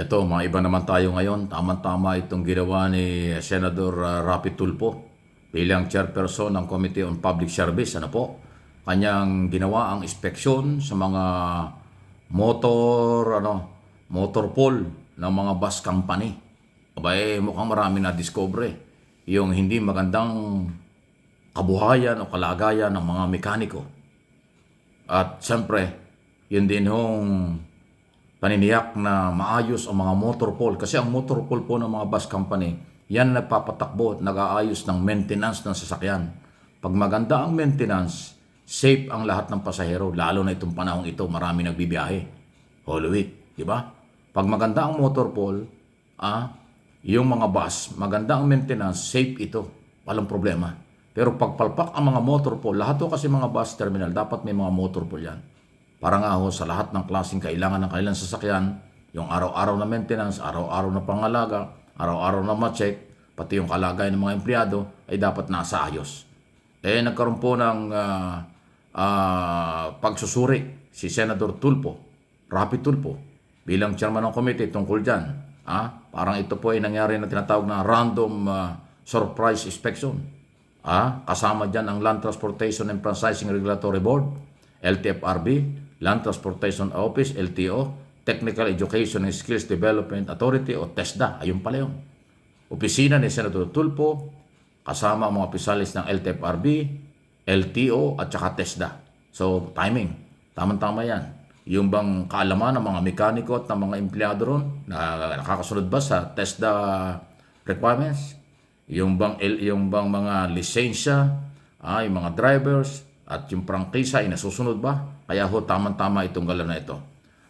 Eto, mga iba naman tayo ngayon. Tama-tama itong ginawa ni Senador Rapi Tulfo bilang chairperson ng Committee on Public Service. Ano po? Kanyang ginawa ang inspeksyon sa mga motor pool ng mga bus company. Abay, mukhang marami na discover yung hindi magandang kabuhayan o kalagayan ng mga mekaniko. At siyempre, yun din hong paniniyak na maayos ang mga motor pool. Kasi ang motor pool po ng mga bus company, yan nagpapatakbo at nag-aayos ng maintenance ng sasakyan. Pag maganda ang maintenance, safe ang lahat ng pasahero. Lalo na itong panahong ito, marami nagbibiyahe. Holy week, di ba? Pag maganda ang motor pool, yung mga bus, maganda ang maintenance, safe ito. Walang problema. Pero pagpalpak ang mga motor pool, lahat to kasi mga bus terminal, dapat may mga motor pool yan. Para nga ho sa lahat ng klaseng kailangan ng kanilang sasakyan, yung araw-araw na maintenance, araw-araw na pangalaga, araw-araw na ma-check, pati yung kalagayan ng mga empleyado ay dapat nasa ayos. Nagkaroon po ng pagsusuri si Senator Tulfo, Rapi Tulfo, bilang chairman ng committee tungkol dyan. Parang ito po ay nangyari na tinatawag na random surprise inspection. Kasama dyan ang Land Transportation and Franchising Regulatory Board, LTFRB, Land Transportation Office, LTO, Technical Education and Skills Development Authority o TESDA. Ayun pala yun. Opisina ni Senator Tulfo, kasama ang mga opisyalis ng LTFRB, LTO at saka TESDA. So, timing. Tama-tama yan. Yung bang kaalaman ng mga mekaniko at ng mga empleyado ron na nakakasunod ba sa TESDA requirements? Yung bang mga lisensya, yung mga drivers, at yung prangkisa ay nasusunod ba? Kaya ho, tamang-tama itong galaw na ito.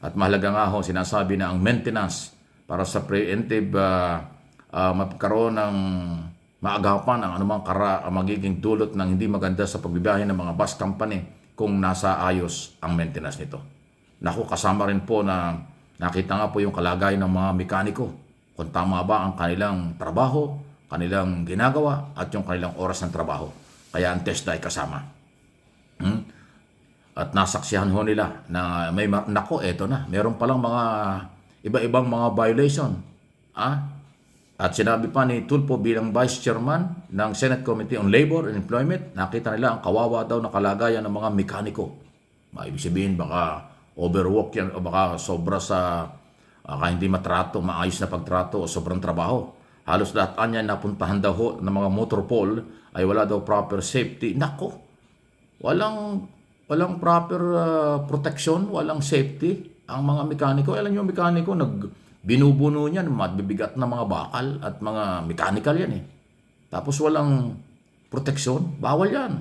At mahalaga nga ho, sinasabi na ang maintenance para sa preemptive magkaroon ng maagapan ang anumang magiging dulot ng hindi maganda sa pagbibiyahe ng mga bus company kung nasa ayos ang maintenance nito. Naku, kasama rin po na nakita nga po yung kalagayan ng mga mekaniko. Kung tama ba ang kanilang trabaho, kanilang ginagawa, at yung kanilang oras ng trabaho. Kaya ang TESDA ay kasama. At nasaksihan ho nila na eto na, meron palang mga iba-ibang mga violation. At sinabi pa ni Tulfo bilang Vice Chairman ng Senate Committee on Labor and Employment, nakita nila ang kawawa daw na kalagayan ng mga mekaniko. Ibig sabihin baka overwork yan o baka sobra sa hindi matrato, maayos na pagtrato o sobrang trabaho. Halos lahat niya napuntahan daw ho ng mga motor pool ay wala daw proper safety. Nako, walang proper protection, walang safety ang mga mekaniko. Alam niyo, mekaniko binubuno niyan, mabibigat na mga bakal at mga mechanical yan Tapos walang protection, bawal yan.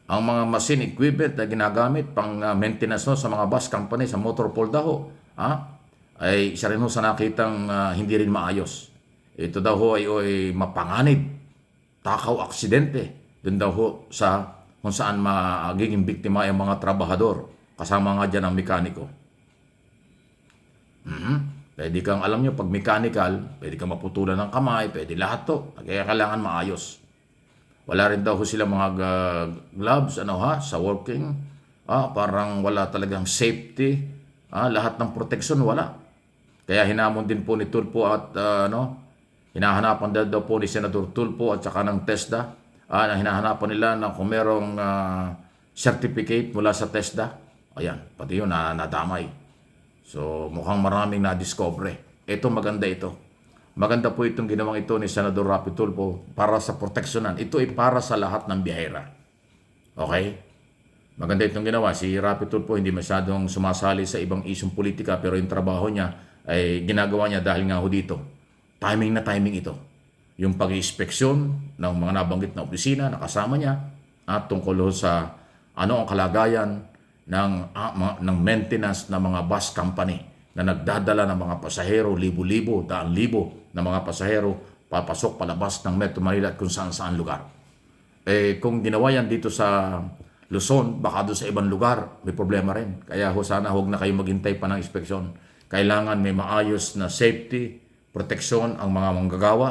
Ang mga machine equipment na ginagamit pang maintenance sa mga bus company, sa motor pool daw ay isa rin ho sa nakitang hindi rin maayos. Ito daw ho ay mapanganib, takaw, aksidente. Doon daw ho sa kung saan magiging biktima yung mga trabahador. Kasama nga dyan ang mekaniko. Pwede kang, alam nyo, pag mechanical, pwede kang maputulan ng kamay, pwede lahat to. Kaya kailangan maayos. Wala rin daw ho sila mga gloves sa working. Parang wala talagang safety. Lahat ng protection wala. Kaya hinamon din po ni Tulfo at hinahanapan daw po ni Senator Tulfo at saka ng TESDA. Hinahanapan nila na kung merong certificate mula sa TESDA. Ayan, pati yun nadamay. So mukhang maraming na-discover. Ito maganda ito. Maganda po itong ginawang ito ni Senador Rapi Tulfo para sa proteksyonan. Ito ay para sa lahat ng biyahera. Okay? Maganda itong ginawa. Si Rapi Tulfo hindi masyadong sumasali sa ibang isyong politika pero yung trabaho niya ay ginagawa niya dahil nga ho dito. Timing na timing ito. Yung pag-inspeksyon ng mga nabanggit na opisina na kasama niya at tungkol sa ano ang kalagayan ng maintenance ng mga bus company na nagdadala ng mga pasahero, libo-libo, daan-libo na mga pasahero papasok palabas ng Metro Manila at kung saan-saan lugar. Kung ginawa yan dito sa Luzon, baka doon sa ibang lugar, may problema rin. Kaya sana huwag na kayo maghintay pa ng inspeksyon. Kailangan may maayos na safety, proteksyon ang mga manggagawa.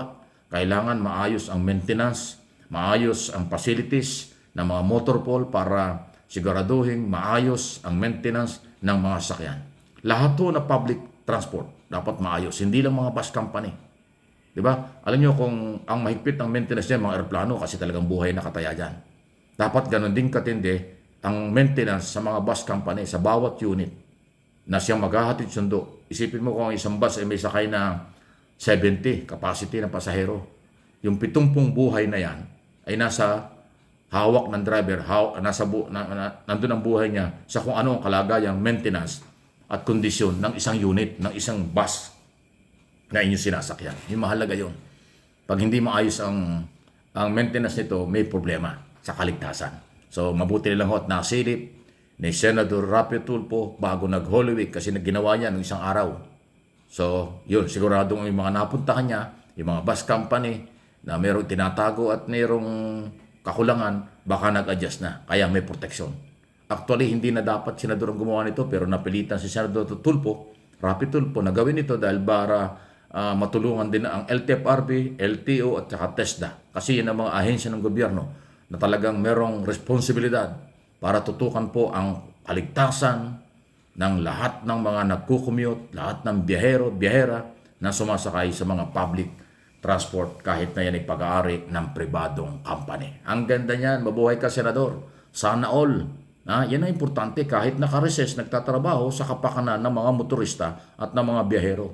Kailangan maayos ang maintenance, maayos ang facilities ng mga motor pool para siguraduhin maayos ang maintenance ng mga sakyan. Lahat to na public transport. Dapat maayos. Hindi lang mga bus company. Di ba? Alam nyo kung ang mahigpit ng maintenance niya, mga aeroplano, kasi talagang buhay na kataya dyan. Dapat ganun din katindi ang maintenance sa mga bus company, sa bawat unit na siyang maghahatid sundo. Isipin mo kung ang isang bus ay may sakay na 70 capacity ng pasahero. Yung 70 buhay na yan ay nasa hawak ng driver, nandun ang buhay niya sa kung ano ang kalagayang maintenance at kondisyon ng isang unit, ng isang bus na inyong sinasakyan. Yung mahalaga yun. Pag hindi maayos ang maintenance nito, may problema sa kaligtasan. So mabuti nilang hot nasilip ni Senator Rapi Tulfo bago nag-Holy Week kasi ginawa niya ng isang araw. So yun, siguradong yung mga napuntahan niya, yung mga bus company na mayroong tinatago at mayroong kakulangan, baka nag-adjust na. Kaya may proteksyon. Actually, hindi na dapat senador ang gumawa nito pero napilitan si Senator Tulfo, Rapi Tulfo, na gawin ito dahil para matulungan din ang LTFRB, LTO at saka TESDA. Kasi yan ang mga ahensya ng gobyerno na talagang merong responsibilidad para tutukan po ang kaligtasan ng lahat ng mga nagkukommute, lahat ng biyahero, biyahera na sumasakay sa mga public transport kahit na yan ay pag-aari ng pribadong company. Ang ganda niyan, mabuhay ka senador. Sana all. Yan ang importante kahit naka-recess, nagtatrabaho sa kapakanan ng mga motorista at ng mga biyahero.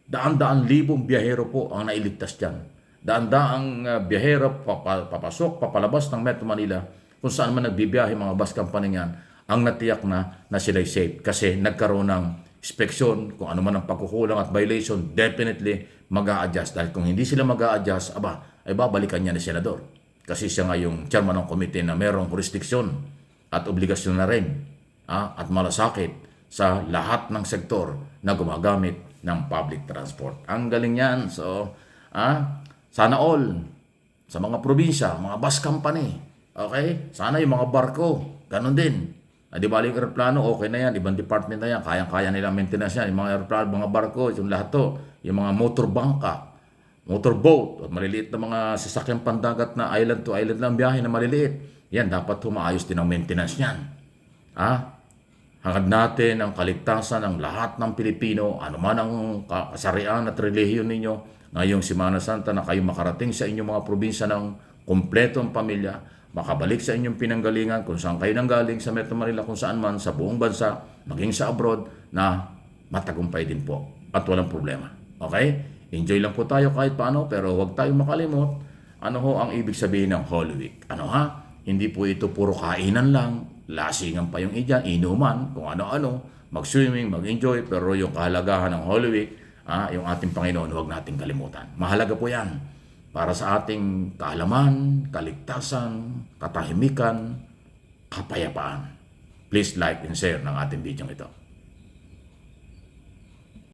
Daan-daan libong biyahero po ang nailigtas dyan. Daan-daang biyahero papasok, papalabas ng Metro Manila kung saan man nagbibiyahe mga bus company yan ang natiyak na sila'y safe kasi nagkaroon ng inspeksyon, kung ano man ang pagkukulang at violation, definitely mag-a-adjust. Dahil kung hindi sila mag-a-adjust, ay babalikan niya ni Senador. Kasi siya nga yung chairman ng komite na merong jurisdiksyon at obligasyon na rin at malasakit sa lahat ng sektor na gumagamit ng public transport. Ang galing yan. So, sana all sa mga probinsya, mga bus company, okay? Sana yung mga barko, ganun din. Di ba yung aeroplano, okay na yan. Ibang department na yan. Kayang-kaya nilang maintenance yan. Yung mga aeroplano, mga barko, yung lahat to. Yung mga motorbangka, motorboat, maliliit na mga sasakyang pandagat na island to island lang biyahe na maliliit. Yan, dapat humaayos din ang maintenance niyan. Hangad natin ang kaligtasan ng lahat ng Pilipino, anuman ang kasarian at relihiyon ninyo, ngayong Semana Santa na kayo makarating sa inyong mga probinsya ng kompletong pamilya, makabalik sa inyong pinanggalingan kung saan kayo nanggaling sa Metro Manila, kung saan man, sa buong bansa, maging sa abroad, na matagumpay din po at walang problema. Okay? Enjoy lang po tayo kahit paano, pero huwag tayong makalimot ano ho ang ibig sabihin ng Holy Week. Hindi po ito puro kainan lang, lasingan pa yung inuman, kung ano-ano, mag-swimming, mag-enjoy, pero yung kahalagahan ng Holy Week, yung ating Panginoon, huwag nating kalimutan. Mahalaga po yan para sa ating kaalaman, kaligtasan, katahimikan, kapayapaan. Please like and share ng ating video ito.